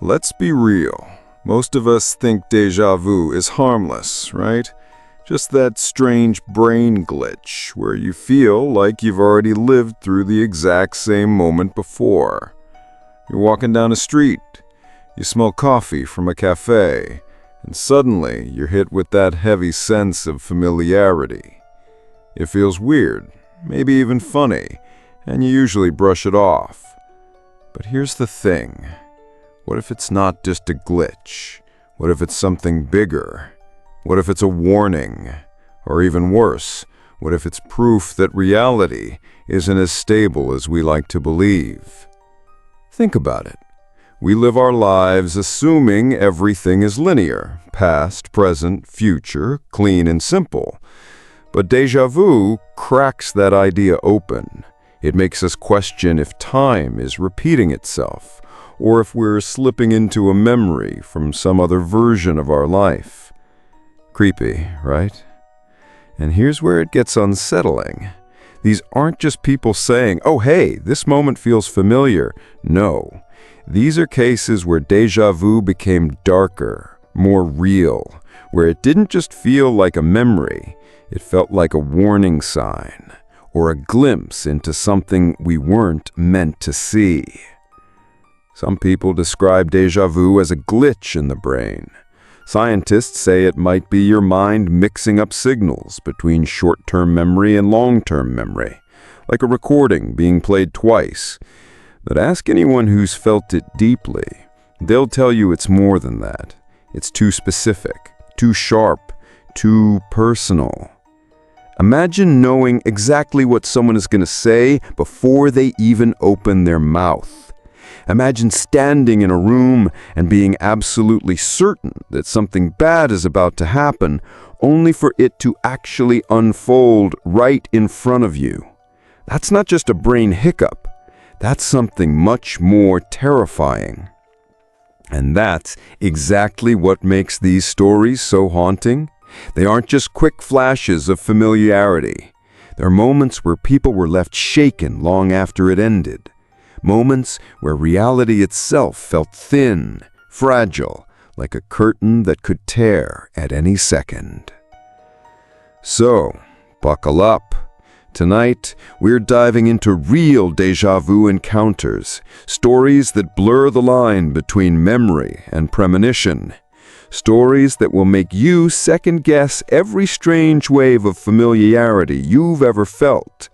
Let's be real. Most of us think déjà vu is harmless, right? Just that strange brain glitch where you feel like you've already lived through the exact same moment before. You're walking down a street, you smell coffee from a cafe, and suddenly you're hit with that heavy sense of familiarity. It feels weird, maybe even funny, and you usually brush it off. But here's the thing. What if it's not just a glitch? What if it's something bigger? What if it's a warning? Or even worse, what if it's proof that reality isn't as stable as we like to believe? Think about it. We live our lives assuming everything is linear, past, present, future, clean and simple. But déjà vu cracks that idea open. It makes us question if time is repeating itself, or if we're slipping into a memory from some other version of our life. Creepy, right? And here's where it gets unsettling. These aren't just people saying, "Oh, hey, this moment feels familiar." No, these are cases where déjà vu became darker, more real, where it didn't just feel like a memory, it felt like a warning sign, or a glimpse into something we weren't meant to see. Some people describe déjà vu as a glitch in the brain. Scientists say it might be your mind mixing up signals between short-term memory and long-term memory, like a recording being played twice. But ask anyone who's felt it deeply. They'll tell you it's more than that. It's too specific, too sharp, too personal. Imagine knowing exactly what someone is going to say before they even open their mouth. Imagine standing in a room and being absolutely certain that something bad is about to happen, only for it to actually unfold right in front of you. That's not just a brain hiccup. That's something much more terrifying. And that's exactly what makes these stories so haunting. They aren't just quick flashes of familiarity. They're moments where people were left shaken long after it ended. Moments where reality itself felt thin, fragile, like a curtain that could tear at any second. So, buckle up. Tonight, we're diving into real déjà vu encounters, stories that blur the line between memory and premonition, stories that will make you second-guess every strange wave of familiarity you've ever felt.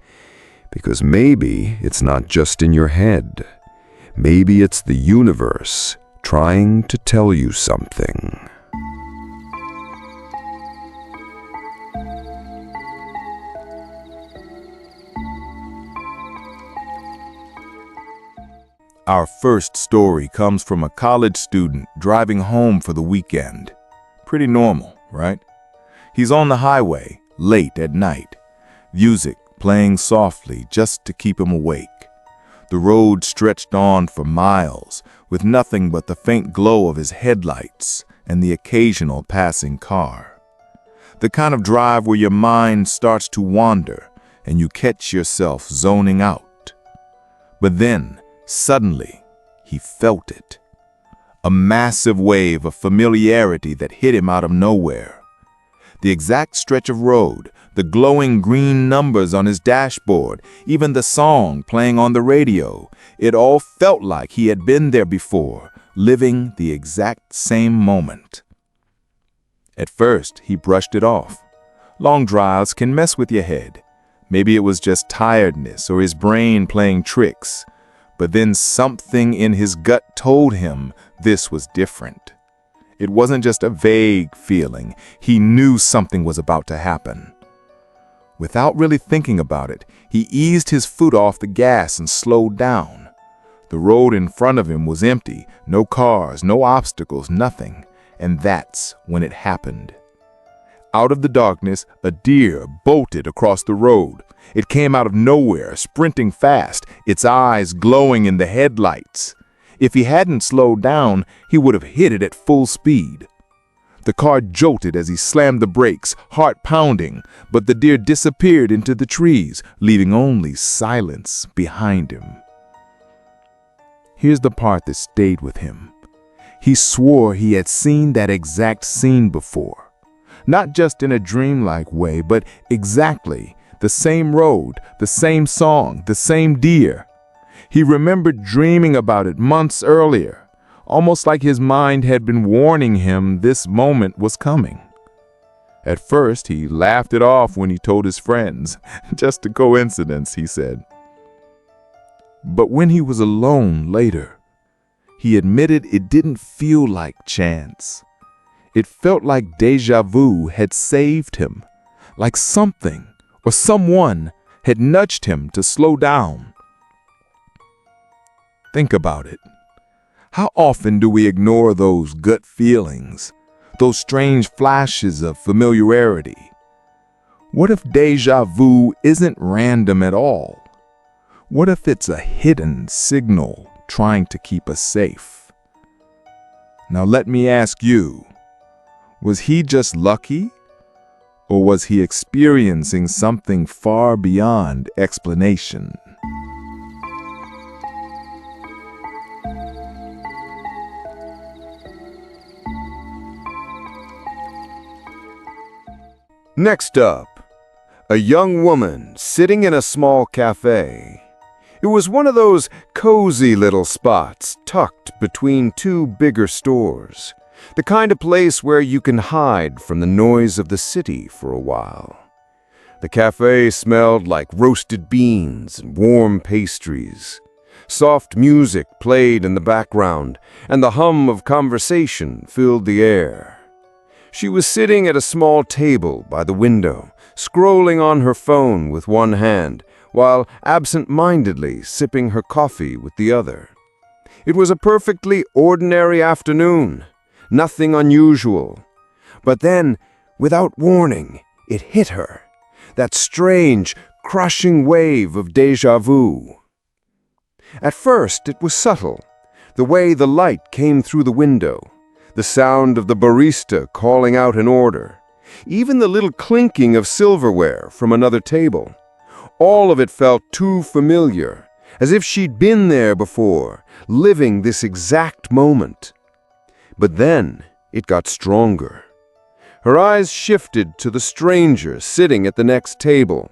Because maybe it's not just in your head. Maybe it's the universe trying to tell you something. Our first story comes from a college student driving home for the weekend. Pretty normal, right? He's on the highway, late at night. Music playing softly just to keep him awake. The road stretched on for miles, with nothing but the faint glow of his headlights and the occasional passing car. The kind of drive where your mind starts to wander and you catch yourself zoning out. But then, suddenly, he felt it. A massive wave of familiarity that hit him out of nowhere. The exact stretch of road, the glowing green numbers on his dashboard, even the song playing on the radio, it all felt like he had been there before, living the exact same moment. At first, he brushed it off. Long drives can mess with your head. Maybe it was just tiredness or his brain playing tricks. But then something in his gut told him this was different. It wasn't just a vague feeling. He knew something was about to happen. Without really thinking about it, he eased his foot off the gas and slowed down. The road in front of him was empty, no cars, no obstacles, nothing. And that's when it happened. Out of the darkness, a deer bolted across the road. It came out of nowhere, sprinting fast, its eyes glowing in the headlights. If he hadn't slowed down, he would have hit it at full speed. The car jolted as he slammed the brakes, heart pounding, but the deer disappeared into the trees, leaving only silence behind him. Here's the part that stayed with him. He swore he had seen that exact scene before. Not just in a dreamlike way, but exactly the same road, the same song, the same deer. He remembered dreaming about it months earlier, almost like his mind had been warning him this moment was coming. At first, he laughed it off when he told his friends. Just a coincidence, he said. But when he was alone later, he admitted it didn't feel like chance. It felt like déjà vu had saved him, like something or someone had nudged him to slow down. Think about it. How often do we ignore those gut feelings, those strange flashes of familiarity? What if déjà vu isn't random at all? What if it's a hidden signal trying to keep us safe? Now let me ask you, was he just lucky? Or was he experiencing something far beyond explanation? Next up, a young woman sitting in a small cafe. It was one of those cozy little spots tucked between two bigger stores, the kind of place where you can hide from the noise of the city for a while. The cafe smelled like roasted beans and warm pastries. Soft music played in the background, and the hum of conversation filled the air. She was sitting at a small table by the window, scrolling on her phone with one hand, while absent-mindedly sipping her coffee with the other. It was a perfectly ordinary afternoon, nothing unusual. But then, without warning, it hit her, that strange, crushing wave of déjà vu. At first, it was subtle, the way the light came through the window, the sound of the barista calling out an order, even the little clinking of silverware from another table. All of it felt too familiar, as if she'd been there before, living this exact moment. But then it got stronger. Her eyes shifted to the stranger sitting at the next table.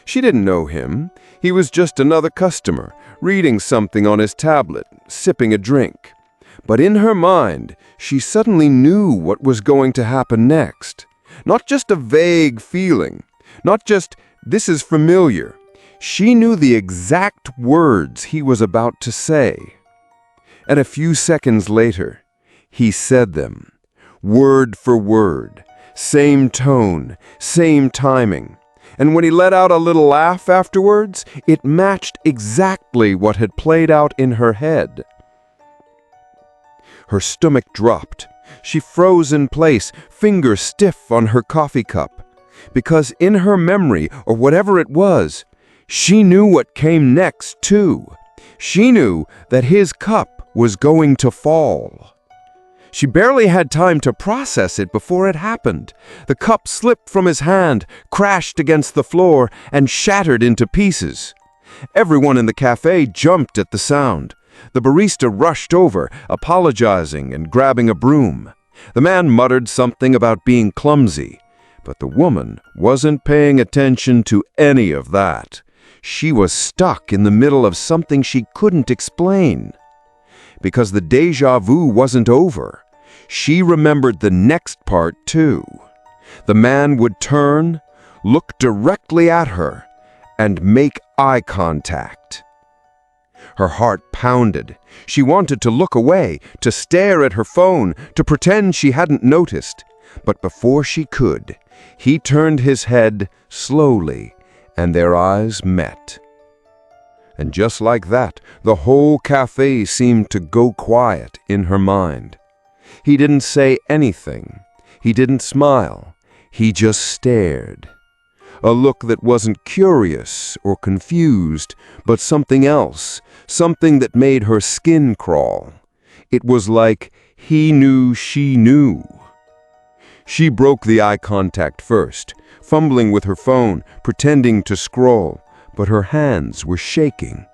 She didn't know him. He was just another customer, reading something on his tablet, sipping a drink. But in her mind, she suddenly knew what was going to happen next. Not just a vague feeling, not just, "This is familiar." She knew the exact words he was about to say. And a few seconds later, he said them, word for word, same tone, same timing. And when he let out a little laugh afterwards, it matched exactly what had played out in her head. Her stomach dropped. She froze in place, fingers stiff on her coffee cup. Because in her memory, or whatever it was, she knew what came next, too. She knew that his cup was going to fall. She barely had time to process it before it happened. The cup slipped from his hand, crashed against the floor, and shattered into pieces. Everyone in the cafe jumped at the sound. The barista rushed over, apologizing and grabbing a broom. The man muttered something about being clumsy, but the woman wasn't paying attention to any of that. She was stuck in the middle of something she couldn't explain. Because the déjà vu wasn't over, she remembered the next part too. The man would turn, look directly at her, and make eye contact. Her heart pounded. She wanted to look away, to stare at her phone, to pretend she hadn't noticed. But before she could, he turned his head slowly, and their eyes met. And just like that, the whole cafe seemed to go quiet in her mind. He didn't say anything. He didn't smile. He just stared. A look that wasn't curious or confused, but something else, something that made her skin crawl. It was like he knew she knew. She broke the eye contact first, fumbling with her phone, pretending to scroll, but her hands were shaking.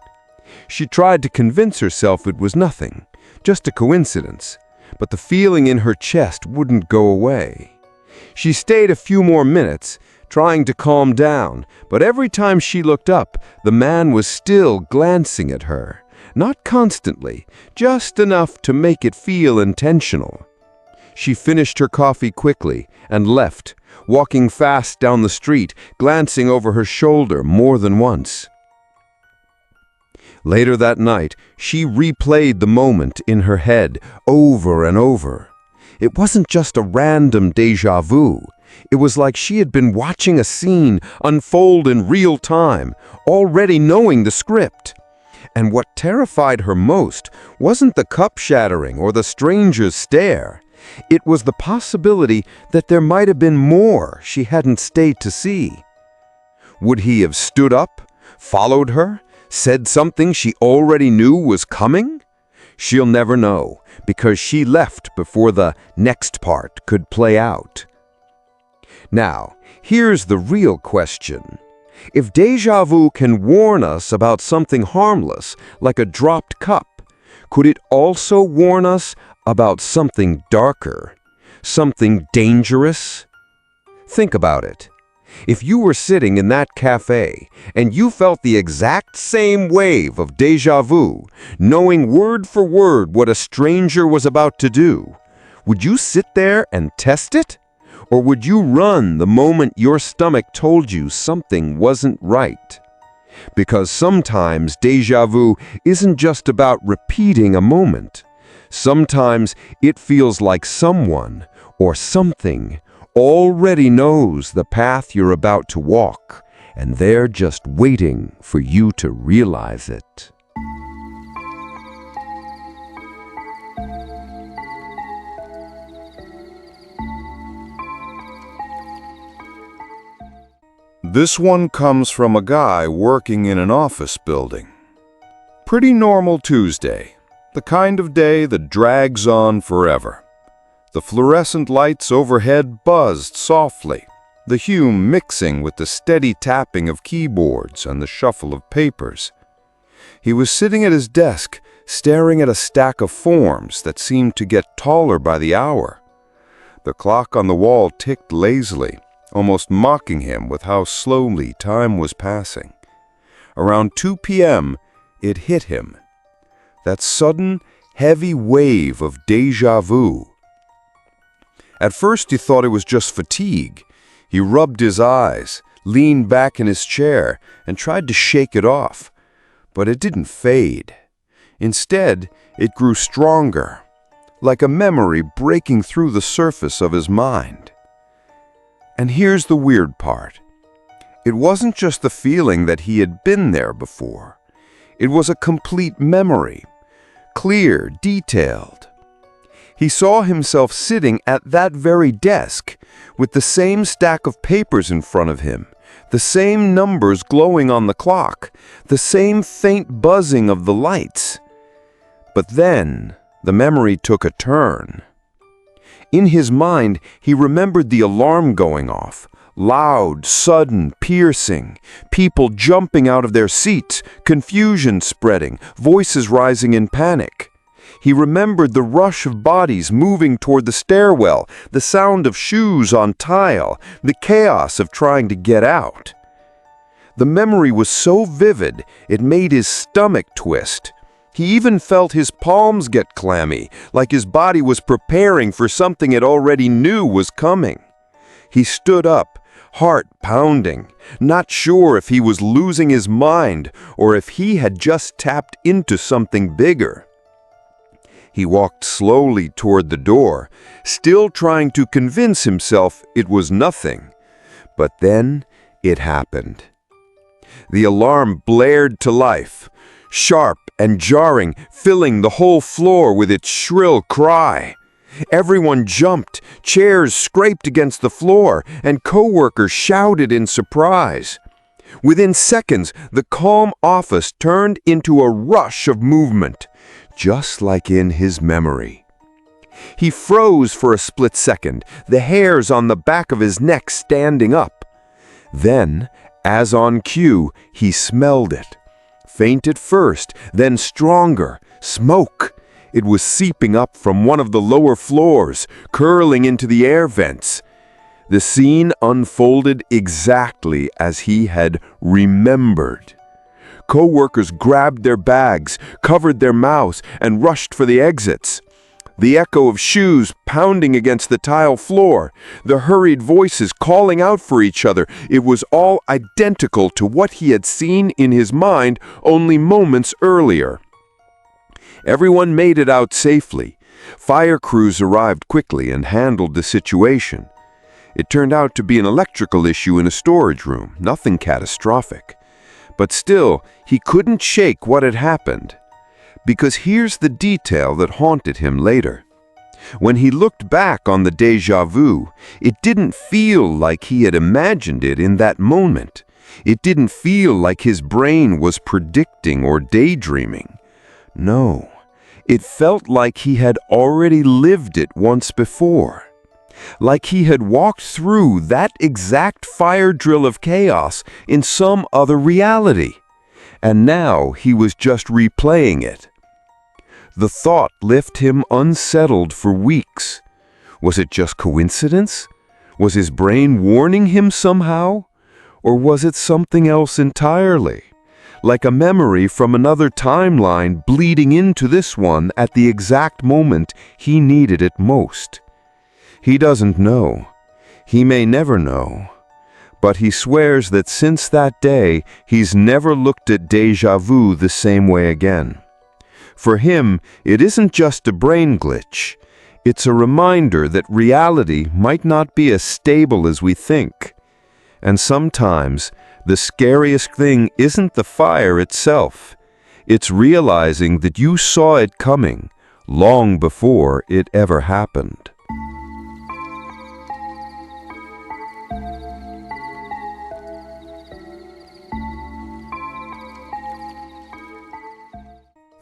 She tried to convince herself it was nothing, just a coincidence, but the feeling in her chest wouldn't go away. She stayed a few more minutes, trying to calm down, but every time she looked up, the man was still glancing at her. Not constantly, just enough to make it feel intentional. She finished her coffee quickly and left, walking fast down the street, glancing over her shoulder more than once. Later that night, she replayed the moment in her head over and over. It wasn't just a random déjà vu. It was like she had been watching a scene unfold in real time, already knowing the script. And what terrified her most wasn't the cup shattering or the stranger's stare. It was the possibility that there might have been more she hadn't stayed to see. Would he have stood up, followed her, said something she already knew was coming? She'll never know, because she left before the next part could play out. Now, here's the real question. If déjà vu can warn us about something harmless, like a dropped cup, could it also warn us about something darker, something dangerous? Think about it. If you were sitting in that cafe and you felt the exact same wave of déjà vu, knowing word for word what a stranger was about to do, would you sit there and test it? Or would you run the moment your stomach told you something wasn't right? Because sometimes déjà vu isn't just about repeating a moment. Sometimes it feels like someone or something already knows the path you're about to walk, and they're just waiting for you to realize it. This one comes from a guy working in an office building. Pretty normal Tuesday, the kind of day that drags on forever. The fluorescent lights overhead buzzed softly, the hue mixing with the steady tapping of keyboards and the shuffle of papers. He was sitting at his desk, staring at a stack of forms that seemed to get taller by the hour. The clock on the wall ticked lazily, almost mocking him with how slowly time was passing. Around 2 p.m., it hit him. That sudden, heavy wave of déjà vu. At first he thought it was just fatigue. He rubbed his eyes, leaned back in his chair, and tried to shake it off. But it didn't fade. Instead, it grew stronger, like a memory breaking through the surface of his mind. And here's the weird part. It wasn't just the feeling that he had been there before. It was a complete memory, clear, detailed. He saw himself sitting at that very desk, with the same stack of papers in front of him, the same numbers glowing on the clock, the same faint buzzing of the lights. But then, the memory took a turn. In his mind, he remembered the alarm going off, loud, sudden, piercing, people jumping out of their seats, confusion spreading, voices rising in panic. He remembered the rush of bodies moving toward the stairwell, the sound of shoes on tile, the chaos of trying to get out. The memory was so vivid, it made his stomach twist. He even felt his palms get clammy, like his body was preparing for something it already knew was coming. He stood up, heart pounding, not sure if he was losing his mind or if he had just tapped into something bigger. He walked slowly toward the door, still trying to convince himself it was nothing. But then it happened. The alarm blared to life, sharp and jarring, filling the whole floor with its shrill cry. Everyone jumped, chairs scraped against the floor, and coworkers shouted in surprise. Within seconds, the calm office turned into a rush of movement, just like in his memory. He froze for a split second, the hairs on the back of his neck standing up. Then, as on cue, he smelled it. Faint at first, then stronger. Smoke. It was seeping up from one of the lower floors, curling into the air vents. The scene unfolded exactly as he had remembered. Co-workers grabbed their bags, covered their mouths, and rushed for the exits. The echo of shoes pounding against the tile floor, the hurried voices calling out for each other, it was all identical to what he had seen in his mind only moments earlier. Everyone made it out safely. Fire crews arrived quickly and handled the situation. It turned out to be an electrical issue in a storage room, nothing catastrophic. But still, he couldn't shake what had happened. Because here's the detail that haunted him later. When he looked back on the déjà vu, it didn't feel like he had imagined it in that moment. It didn't feel like his brain was predicting or daydreaming. No, it felt like he had already lived it once before. Like he had walked through that exact fire drill of chaos in some other reality. And now he was just replaying it. The thought left him unsettled for weeks. Was it just coincidence? Was his brain warning him somehow? Or was it something else entirely? Like a memory from another timeline bleeding into this one at the exact moment he needed it most. He doesn't know. He may never know. But he swears that since that day, he's never looked at déjà vu the same way again. For him, it isn't just a brain glitch. It's a reminder that reality might not be as stable as we think. And sometimes, the scariest thing isn't the fire itself. It's realizing that you saw it coming long before it ever happened.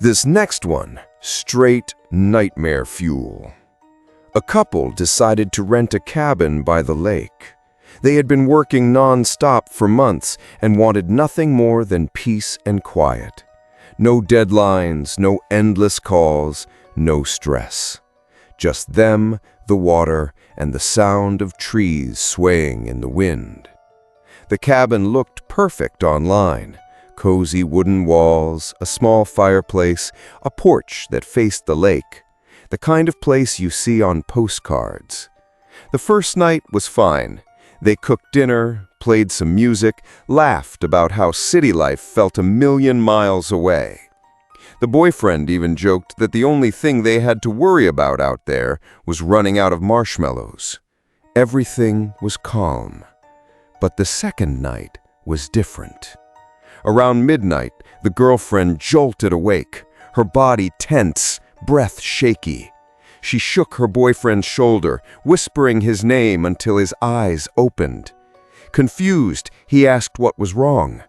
This next one, straight nightmare fuel. A couple decided to rent a cabin by the lake. They had been working non-stop for months and wanted nothing more than peace and quiet. No deadlines, no endless calls, no stress. Just them, the water, and the sound of trees swaying in the wind. The cabin looked perfect online. Cozy wooden walls, a small fireplace, a porch that faced the lake. The kind of place you see on postcards. The first night was fine. They cooked dinner, played some music, laughed about how city life felt a million miles away. The boyfriend even joked that the only thing they had to worry about out there was running out of marshmallows. Everything was calm. But the second night was different. Around midnight, the girlfriend jolted awake, her body tense, breath shaky. She shook her boyfriend's shoulder, whispering his name until his eyes opened. Confused, he asked what was wrong.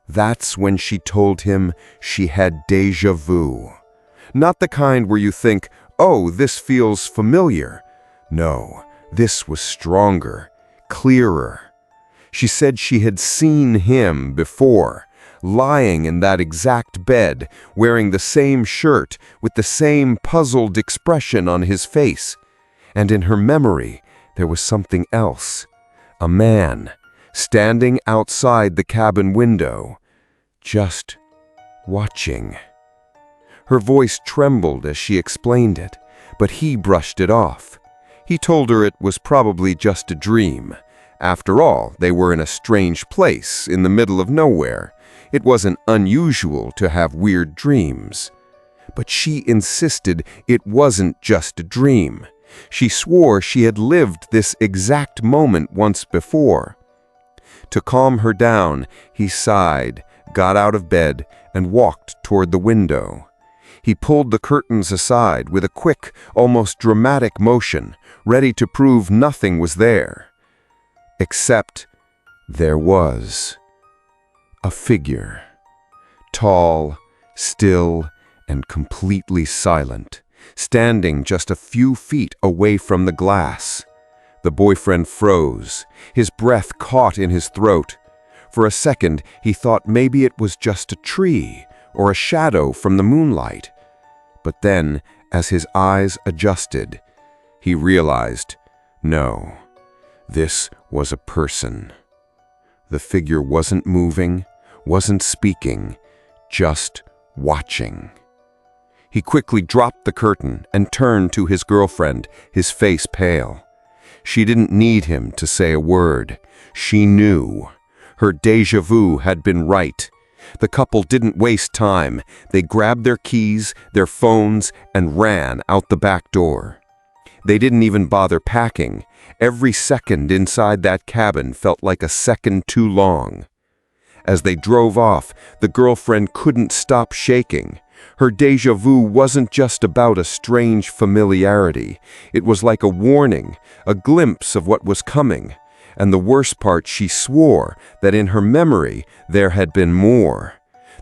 That's when she told him she had déjà vu. Not the kind where you think, oh, this feels familiar. No, this was stronger, clearer. She said she had seen him before, lying in that exact bed, wearing the same shirt, with the same puzzled expression on his face. And in her memory, there was something else. A man, standing outside the cabin window, just watching. Her voice trembled as she explained it, but he brushed it off. He told her it was probably just a dream. After all, they were in a strange place, in the middle of nowhere. It wasn't unusual to have weird dreams. But she insisted it wasn't just a dream. She swore she had lived this exact moment once before. To calm her down, he sighed, got out of bed, and walked toward the window. He pulled the curtains aside with a quick, almost dramatic motion, ready to prove nothing was there. Except there was. A figure. Tall, still, and completely silent, standing just a few feet away from the glass. The boyfriend froze. His breath caught in his throat. For a second, he thought maybe it was just a tree or a shadow from the moonlight. But then, as his eyes adjusted, he realized, no, this was a person. The figure wasn't moving, wasn't speaking, just watching. He quickly dropped the curtain and turned to his girlfriend, his face pale. She didn't need him to say a word. She knew. Her déjà vu had been right. The couple didn't waste time. They grabbed their keys, their phones, and ran out the back door. They didn't even bother packing. Every second inside that cabin felt like a second too long. As they drove off, the girlfriend couldn't stop shaking. Her déjà vu wasn't just about a strange familiarity. It was like a warning, a glimpse of what was coming. And the worst part, she swore that in her memory there had been more.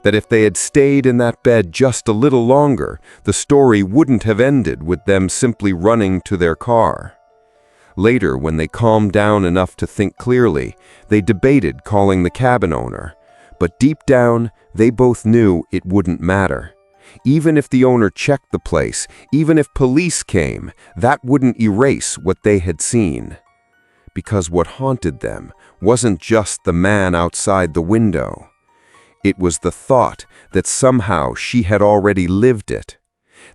That if they had stayed in that bed just a little longer, the story wouldn't have ended with them simply running to their car. Later, when they calmed down enough to think clearly, they debated calling the cabin owner. But deep down, they both knew it wouldn't matter. Even if the owner checked the place, even if police came, that wouldn't erase what they had seen. Because what haunted them wasn't just the man outside the window. It was the thought that somehow she had already lived it.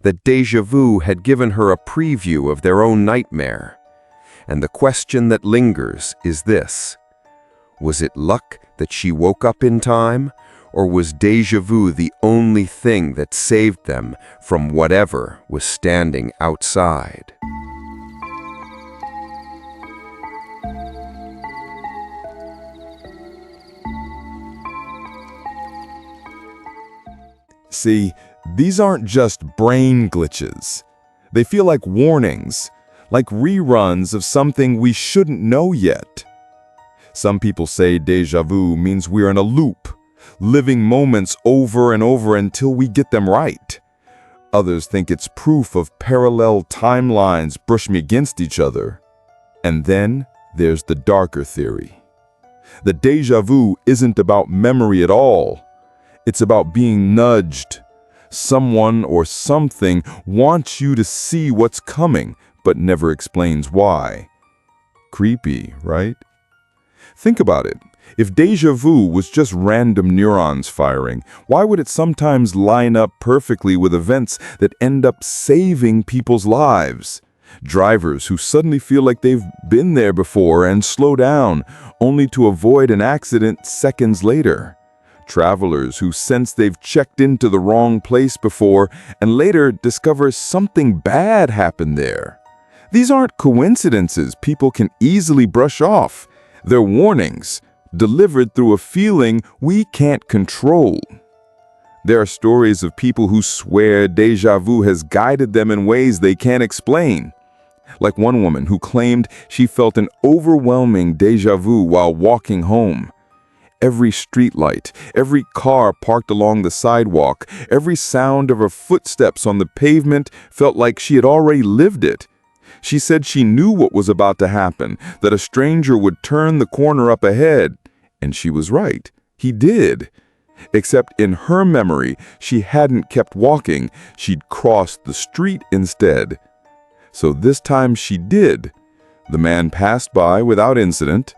That déjà vu had given her a preview of their own nightmare. And the question that lingers is this: was it luck that she woke up in time, or was déjà vu the only thing that saved them from whatever was standing outside? See, these aren't just brain glitches. They feel like warnings, like reruns of something we shouldn't know yet. Some people say déjà vu means we're in a loop, living moments over and over until we get them right. Others think it's proof of parallel timelines brushing against each other. And then there's the darker theory. The déjà vu isn't about memory at all. It's about being nudged. Someone or something wants you to see what's coming, but never explains why. Creepy, right? Think about it. If déjà vu was just random neurons firing, why would it sometimes line up perfectly with events that end up saving people's lives? Drivers who suddenly feel like they've been there before and slow down, only to avoid an accident seconds later. Travelers who sense they've checked into the wrong place before and later discover something bad happened there. These aren't coincidences people can easily brush off. They're warnings, delivered through a feeling we can't control. There are stories of people who swear déjà vu has guided them in ways they can't explain. Like one woman who claimed she felt an overwhelming déjà vu while walking home. Every streetlight, every car parked along the sidewalk, every sound of her footsteps on the pavement felt like she had already lived it. She said she knew what was about to happen, that a stranger would turn the corner up ahead. And she was right. He did. Except in her memory, she hadn't kept walking. She'd crossed the street instead. So this time she did. The man passed by without incident.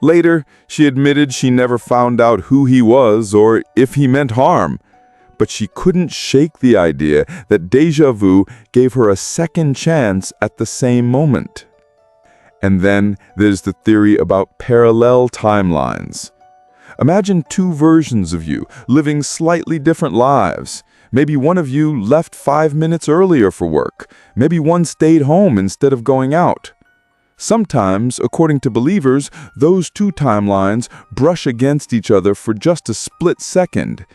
Later, she admitted she never found out who he was or if he meant harm. But she couldn't shake the idea that déjà vu gave her a second chance at the same moment. And then there's the theory about parallel timelines. Imagine two versions of you living slightly different lives. Maybe one of you left 5 minutes earlier for work. Maybe one stayed home instead of going out. Sometimes, according to believers, those two timelines brush against each other for just a split second.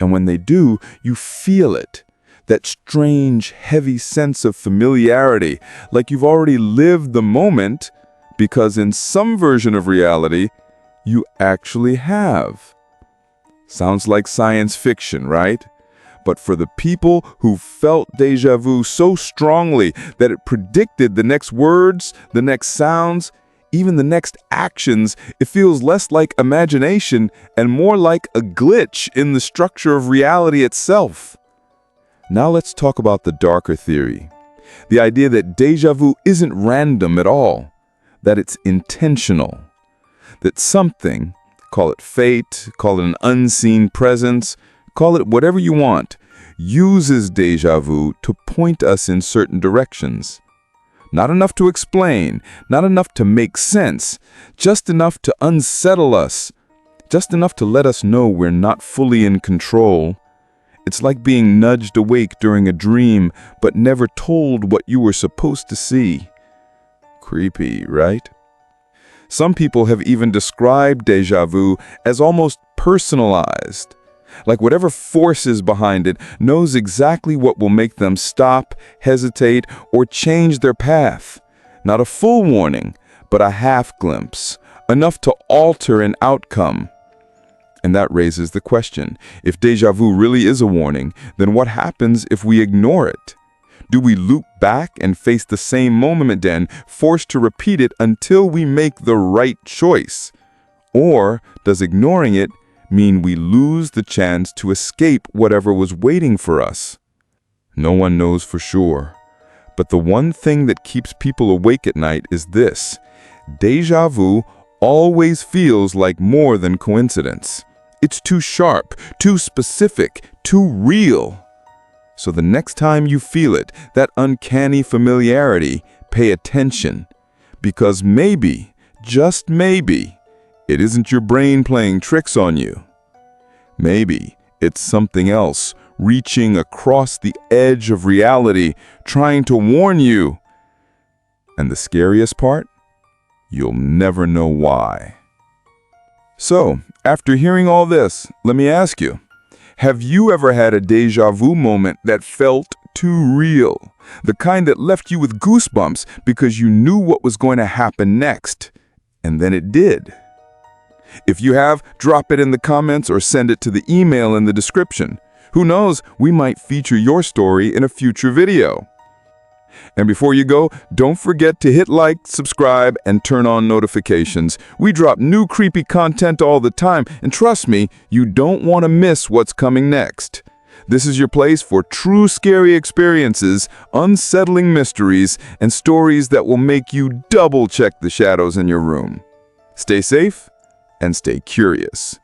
And when they do, you feel it. That strange, heavy sense of familiarity, like you've already lived the moment, because in some version of reality, you actually have. Sounds like science fiction, right? But for the people who felt déjà vu so strongly that it predicted the next words, the next sounds, even the next actions, it feels less like imagination and more like a glitch in the structure of reality itself. Now let's talk about the darker theory. The idea that déjà vu isn't random at all, that it's intentional. That something, call it fate, call it an unseen presence, call it whatever you want, uses déjà vu to point us in certain directions. Not enough to explain, not enough to make sense, just enough to unsettle us, just enough to let us know we're not fully in control. It's like being nudged awake during a dream, but never told what you were supposed to see. Creepy, right? Some people have even described déjà vu as almost personalized. Like whatever force is behind it knows exactly what will make them stop, hesitate, or change their path. Not a full warning, but a half glimpse, enough to alter an outcome. And that raises the question, if déjà vu really is a warning, then what happens if we ignore it? Do we loop back and face the same moment again, forced to repeat it until we make the right choice? Or does ignoring it mean we lose the chance to escape whatever was waiting for us? No one knows for sure. But the one thing that keeps people awake at night is this: déjà vu always feels like more than coincidence. It's too sharp, too specific, too real. So the next time you feel it, that uncanny familiarity, pay attention. Because maybe, just maybe, it isn't your brain playing tricks on you. Maybe it's something else reaching across the edge of reality, trying to warn you. And the scariest part? You'll never know why. So, after hearing all this, let me ask you, have you ever had a déjà vu moment that felt too real? The kind that left you with goosebumps because you knew what was going to happen next, and then it did. If you have, drop it in the comments or send it to the email in the description. Who knows, we might feature your story in a future video. And before you go, don't forget to hit like, subscribe, and turn on notifications. We drop new creepy content all the time, and trust me, you don't want to miss what's coming next. This is your place for true scary experiences, unsettling mysteries, and stories that will make you double-check the shadows in your room. Stay safe and stay curious.